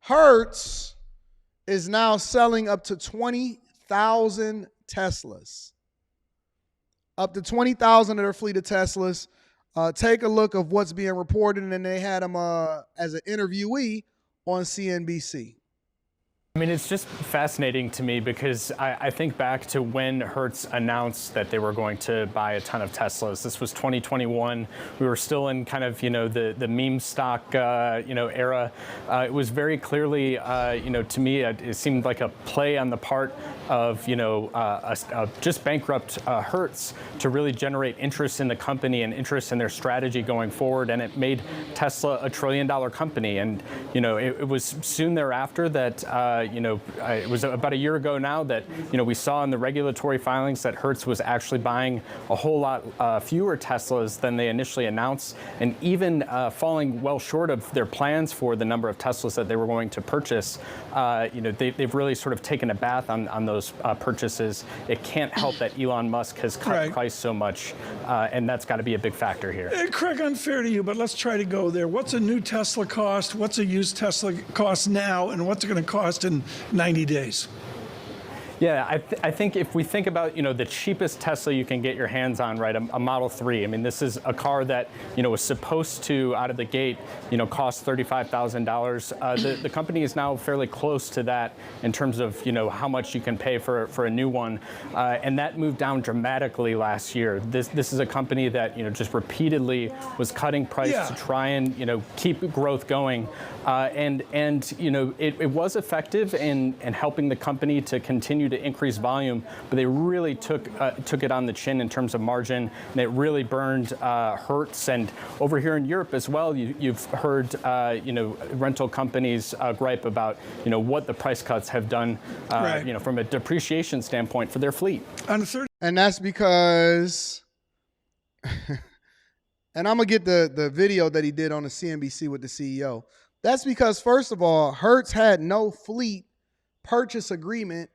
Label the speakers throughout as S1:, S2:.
S1: Hertz is now selling up to 20,000 Teslas. Up to 20,000 of their fleet of Teslas. Take a look of what's being reported, and then they had him as an interviewee on CNBC.
S2: I mean, it's just fascinating to me because I think back to when Hertz announced that they were going to buy a ton of Teslas. This was 2021. We were still in kind of, the meme stock, era. It was very clearly, to me, it seemed like a play on the part of, a just bankrupt Hertz to really generate interest in the company and interest in their strategy going forward. And it made Tesla a $1 trillion company. And, it was soon thereafter that, it was about a year ago now that, we saw in the regulatory filings that Hertz was actually buying a whole lot fewer Teslas than they initially announced, and even falling well short of their plans for the number of Teslas that they were going to purchase. They've really sort of taken a bath on those purchases. It can't help that Elon Musk has cut price so much, and that's got to be a big factor here.
S3: Craig, unfair to you, but let's try to go there. What's a new Tesla cost? What's a used Tesla cost now? And what's it going to cost in 90 days?
S2: Yeah, I think if we think about, the cheapest Tesla you can get your hands on, right, a Model 3. I mean, this is a car that, was supposed to, out of the gate, cost $35,000. The company is now fairly close to that in terms of, how much you can pay for a new one. And that moved down dramatically last year. This is a company that, just repeatedly was cutting price to try and, keep growth going. It was effective in helping the company to continue to increase volume, but they really took it on the chin in terms of margin, and it really burned Hertz. And over here in Europe as well, you've heard rental companies gripe about what the price cuts have done from a depreciation standpoint for their fleet.
S1: And that's because, and I'm gonna get the video that he did on the CNBC with the CEO. That's because, first of all, Hertz had no fleet purchase agreement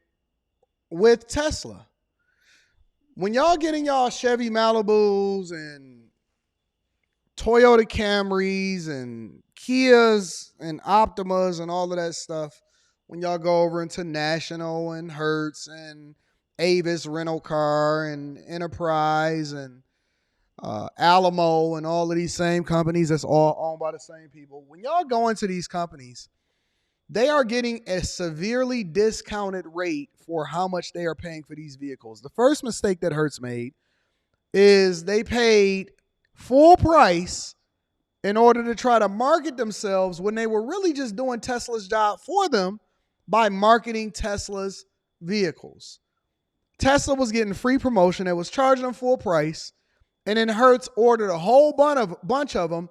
S1: with Tesla. When y'all getting y'all Chevy Malibus and Toyota Camrys and Kias and Optimas and all of that stuff, when y'all go over into National and Hertz and Avis Rental Car and Enterprise and Alamo and all of these same companies that's all owned by the same people. When y'all go into these companies, they are getting a severely discounted rate for how much they are paying for these vehicles. The first mistake that Hertz made is they paid full price in order to try to market themselves when they were really just doing Tesla's job for them by marketing Tesla's vehicles. Tesla was getting free promotion. It was charging them full price. And then Hertz ordered a whole bunch of them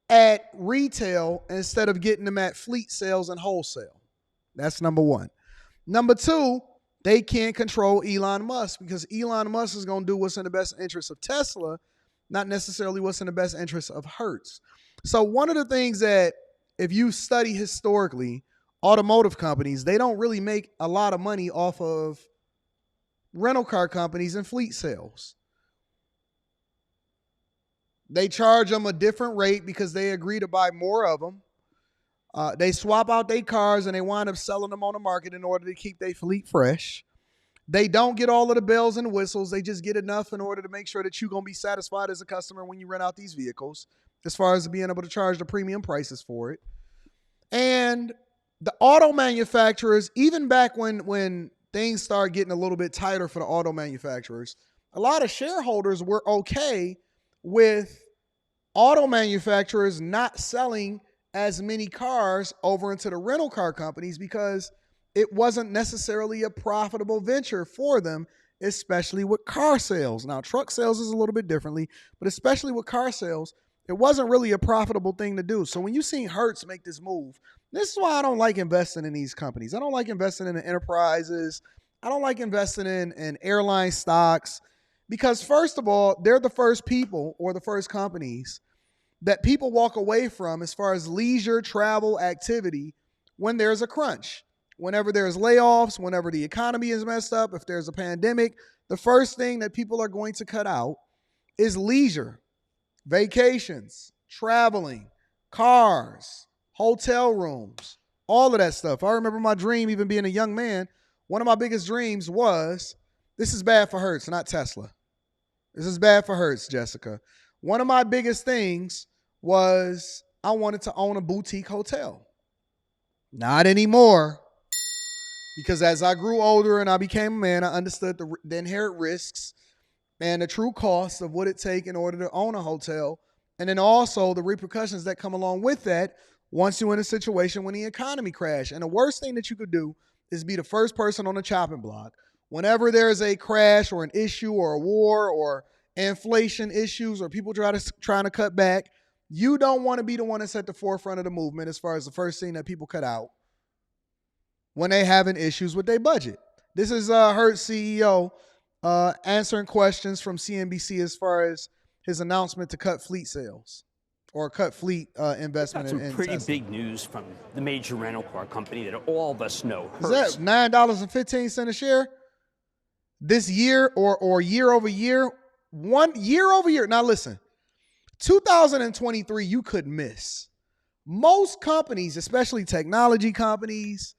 S1: at retail instead of getting them at fleet sales and wholesale. That's number one. Number two, they can't control Elon Musk because Elon Musk is going to do what's in the best interest of Tesla, not necessarily what's in the best interest of Hertz. So one of the things that, if you study historically, automotive companies, they don't really make a lot of money off of rental car companies and fleet sales. They charge them a different rate because they agree to buy more of them. They swap out their cars and they wind up selling them on the market in order to keep their fleet fresh. They don't get all of the bells and whistles. They just get enough in order to make sure that you're going to be satisfied as a customer when you rent out these vehicles, as far as being able to charge the premium prices for it. And the auto manufacturers, even back when things started getting a little bit tighter for the auto manufacturers, a lot of shareholders were okay with auto manufacturers not selling as many cars over into the rental car companies because it wasn't necessarily a profitable venture for them, especially with car sales. Now, truck sales is a little bit differently, but especially with car sales, it wasn't really a profitable thing to do. So when you see Hertz make this move, this is why I don't like investing in these companies. I don't like investing in the enterprises. I don't like investing in airline stocks. Because first of all, they're the first people or the first companies that people walk away from as far as leisure travel activity when there's a crunch. Whenever there's layoffs, whenever the economy is messed up, if there's a pandemic, the first thing that people are going to cut out is leisure, vacations, traveling, cars, hotel rooms, all of that stuff. I remember my dream, even being a young man, one of my biggest dreams was, this is bad for Hertz, not Tesla. This is bad for Hertz, Jessica. One of my biggest things was I wanted to own a boutique hotel. Not anymore. Because as I grew older and I became a man, I understood the inherent risks and the true cost of what it takes in order to own a hotel. And then also the repercussions that come along with that once you're in a situation when the economy crashes. And the worst thing that you could do is be the first person on the chopping block. Whenever there's a crash or an issue or a war or inflation issues or people trying to cut back, you don't want to be the one that's at the forefront of the movement as far as the first thing that people cut out when they having issues with their budget. This is Hertz CEO answering questions from CNBC as far as his announcement to cut fleet sales or cut fleet investment in
S4: some pretty
S1: Tesla.
S4: big news from the major rental car company that all of us know.
S1: Is
S4: Hertz.
S1: that $9.15 a share? This year or year over year? 1 year over year. Now listen, 2023 you could miss. Most companies, especially technology companies,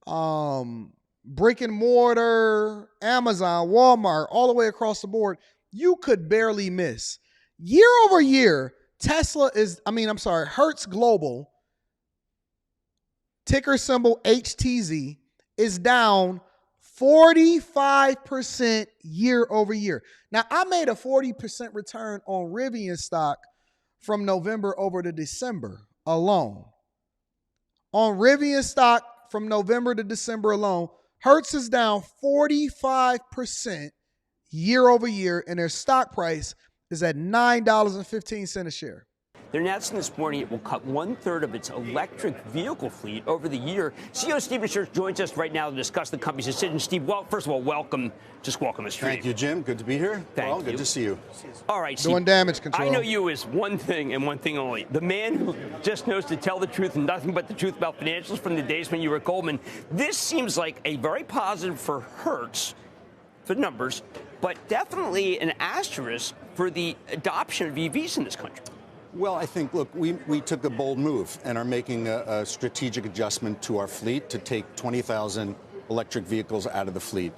S1: brick and mortar, Amazon, Walmart, all the way across the board, you could barely miss. Year over year, Hertz Global, ticker symbol HTZ, is down 45% year over year. Now, I made a 40% return on Rivian stock from November over to December alone. On Rivian stock from November to December alone, Hertz is down 45% year over year, and their stock price is at $9.15 a share.
S4: They're announcing this morning it will cut 1/3 of its electric vehicle fleet over the year. CEO Steve Church joins us right now to discuss the company's decision. Steve, well, first of all, welcome. Just welcome us.
S5: Thank you, Jim. Good to be here.
S4: Thank you.
S5: Good to see you.
S4: All right, Steve.
S1: Doing damage control.
S4: I know you as one thing and one thing only. The man who just knows to tell the truth and nothing but the truth about financials from the days when you were at Goldman. This seems like a very positive for Hertz, for the numbers, but definitely an asterisk for the adoption of EVs in this country.
S5: Well, I think, look, we took a bold move and are making a strategic adjustment to our fleet to take 20,000 electric vehicles out of the fleet.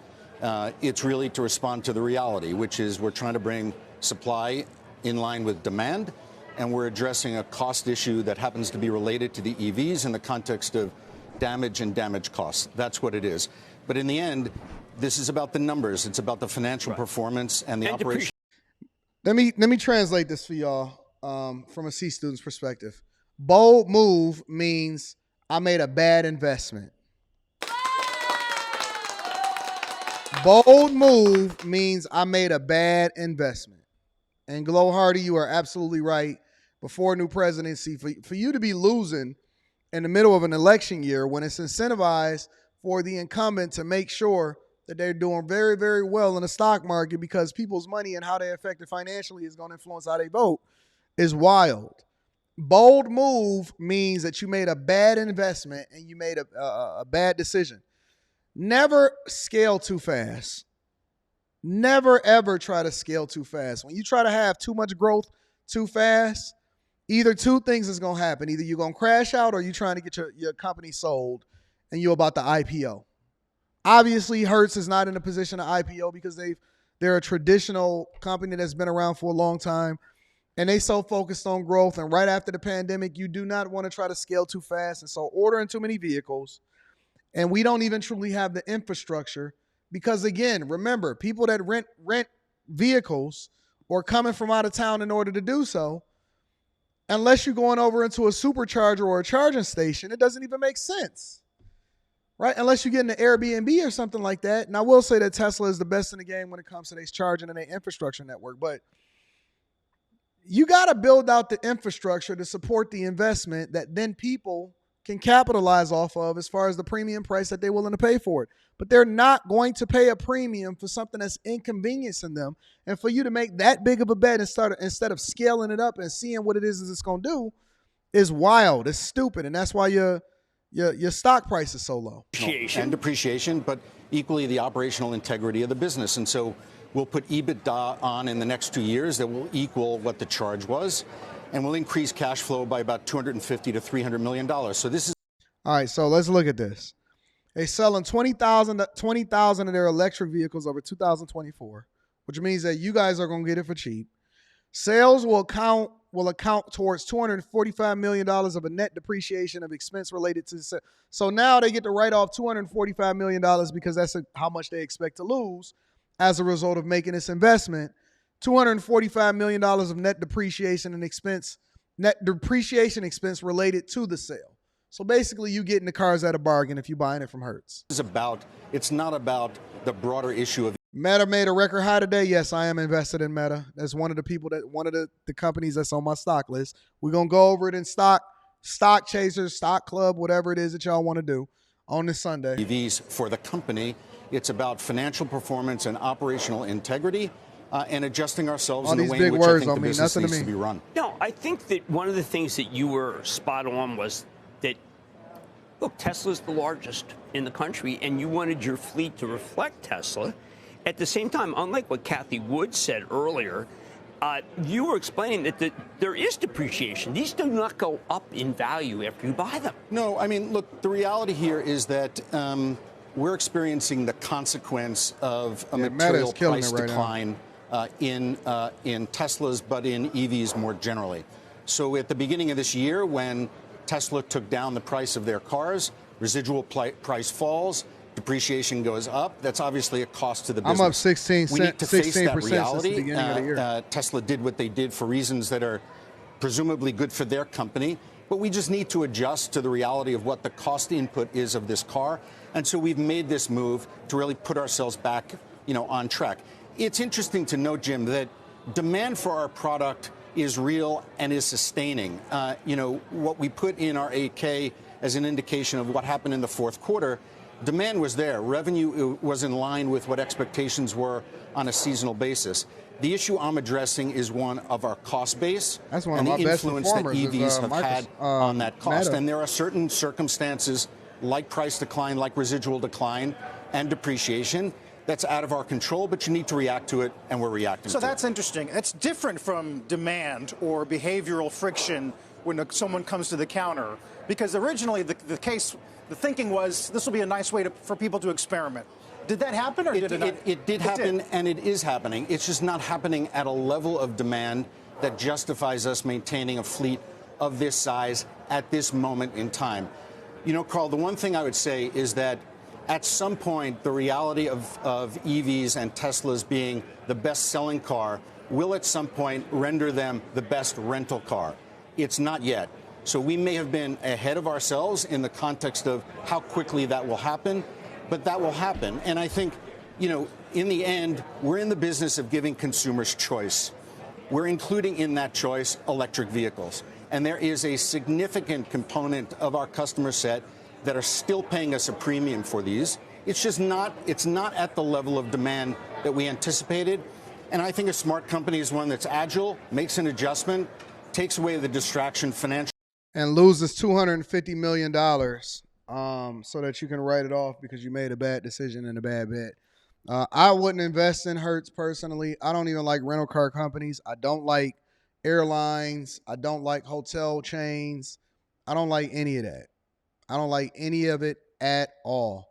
S5: It's really to respond to the reality, which is we're trying to bring supply in line with demand, and we're addressing a cost issue that happens to be related to the EVs in the context of damage and damage costs. That's what it is. But in the end, this is about the numbers. It's about the financial performance and the operation.
S1: Let me translate this for y'all. From a C student's perspective. Bold move means I made a bad investment. Bold move means I made a bad investment. And Glow Hardy, you are absolutely right. Before new presidency, for you to be losing in the middle of an election year when it's incentivized for the incumbent to make sure that they're doing very, very well in the stock market because people's money and how they affect it financially is going to influence how they vote, is wild. Bold move means that you made a bad investment and you made a bad decision. Never scale too fast. Never, ever try to scale too fast. When you try to have too much growth too fast, either two things is going to happen. Either you're going to crash out or you're trying to get your company sold and you're about to IPO. Obviously, Hertz is not in a position to IPO because they're a traditional company that's been around for a long time. And they so focused on growth. And right after the pandemic, you do not want to try to scale too fast. And so ordering too many vehicles. And we don't even truly have the infrastructure. Because again, remember, people that rent vehicles or coming from out of town in order to do so, unless you're going over into a supercharger or a charging station, it doesn't even make sense. Right? Unless you get an Airbnb or something like that. And I will say that Tesla is the best in the game when it comes to their charging and their infrastructure network. But you got to build out the infrastructure to support the investment that then people can capitalize off of as far as the premium price that they're willing to pay for it. But they're not going to pay a premium for something that's inconveniencing them. And for you to make that big of a bet instead of scaling it up and seeing what it is it's going to do is wild. It's stupid. And that's why your stock price is so low.
S5: And depreciation, but equally the operational integrity of the business. And so we'll put EBITDA on in the next 2 years that will equal what the charge was, and we'll increase cash flow by about $250 to $300 million. So this is.
S1: All right, so let's look at this. They're selling 20,000 of their electric vehicles over 2024, which means that you guys are going to get it for cheap. Sales will account towards $245 million of a net depreciation of expense related to sale. So now they get to write off $245 million because that's how much they expect to lose as a result of making this investment. $245 million of net depreciation expense related to the sale. So basically, you getting the cars at a bargain if you're buying it from Hertz.
S5: It's not about the broader issue of
S1: Meta made a record high today. Yes, I am invested in Meta. That's one of the companies that's on my stock list. We're gonna go over it in stock chasers, stock club, whatever it is that y'all want to do on this Sunday.
S5: EVs for the company. It's about financial performance and operational integrity. And adjusting ourselves in the way in which I think the business needs to be run.
S4: No, I think that one of the things that you were spot on was that, look, Tesla's the largest in the country, and you wanted your fleet to reflect Tesla. At the same time, unlike what Kathy Wood said earlier, you were explaining that there is depreciation. These do not go up in value after you buy them.
S5: No, I mean, look, the reality here is that we're experiencing the consequence of a material price decline in Teslas, but in EVs more generally. So at the beginning of this year, when Tesla took down the price of their cars, residual price falls, depreciation goes up. That's obviously a cost to the business.
S1: I'm up 16%.
S5: We need to face that reality.
S1: Since the beginning of the year.
S5: Tesla did what they did for reasons that are presumably good for their company, but we just need to adjust to the reality of what the cost input is of this car. And so we've made this move to really put ourselves back, on track. It's interesting to note, Jim, that demand for our product is real and is sustaining. What we put in our 8K as an indication of what happened in the fourth quarter, demand was there. Revenue was in line with what expectations were on a seasonal basis. The issue I'm addressing is one of our cost base
S1: and
S5: the influence that EVs have had on that cost.
S1: Meta.
S5: And there are certain circumstances like price decline, like residual decline and depreciation that's out of our control, but you need to react to it, and we're reacting to it.
S6: So that's interesting. It's different from demand or behavioral friction when someone comes to the counter, because originally the thinking was this will be a nice way for people to experiment. Did that happen, or did it not?
S5: It did happen, and it is happening. It's just not happening at a level of demand that justifies us maintaining a fleet of this size at this moment in time. Carl, the one thing I would say is that at some point, the reality of EVs and Teslas being the best-selling car will at some point render them the best rental car. It's not yet. So we may have been ahead of ourselves in the context of how quickly that will happen, but that will happen. And I think, in the end, we're in the business of giving consumers choice. We're including in that choice electric vehicles. And there is a significant component of our customer set that are still paying us a premium for these. It's not at the level of demand that we anticipated. And I think a smart company is one that's agile, makes an adjustment, takes away the distraction financially.
S1: And loses $250 million so that you can write it off because you made a bad decision and a bad bet. I wouldn't invest in Hertz personally. I don't even like rental car companies. I don't like airlines. I don't like hotel chains. I don't like any of that. I don't like any of it at all.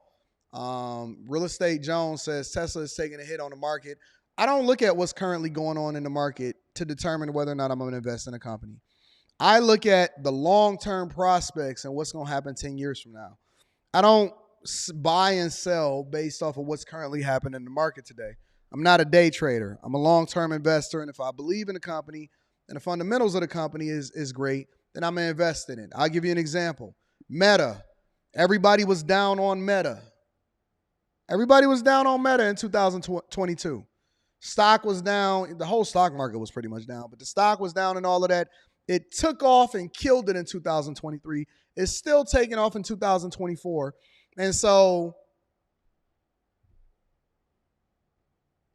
S1: Real Estate Jones says Tesla is taking a hit on the market. I don't look at what's currently going on in the market to determine whether or not I'm going to invest in a company. I look at the long-term prospects and what's going to happen 10 years from now. I don't buy and sell based off of what's currently happening in the market today. I'm not a day trader. I'm a long-term investor, and if I believe in the company and the fundamentals of the company is great, then I'm going to invest in it. I'll give you an example. Meta. Everybody was down on Meta. Everybody was down on Meta in 2022. Stock was down. The whole stock market was pretty much down, but the stock was down and all of that. It took off and killed it in 2023. It's still taking off in 2024. And so,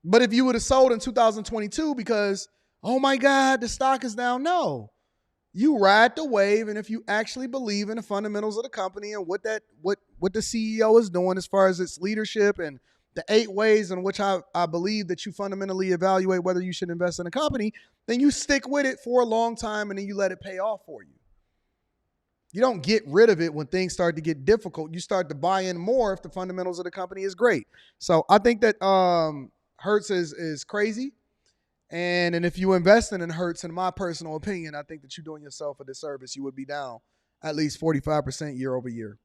S1: but if you would have sold in 2022 because, oh my God, the stock is down, no. You ride the wave, and if you actually believe in the fundamentals of the company and what the CEO is doing as far as its leadership and the 8 ways in which I believe that you fundamentally evaluate whether you should invest in a company, then you stick with it for a long time and then you let it pay off for you. You don't get rid of it when things start to get difficult. You start to buy in more if the fundamentals of the company is great. So I think that Hertz is crazy. And if you invest in Hertz, in my personal opinion, I think that you're doing yourself a disservice. You would be down at least 45% year over year.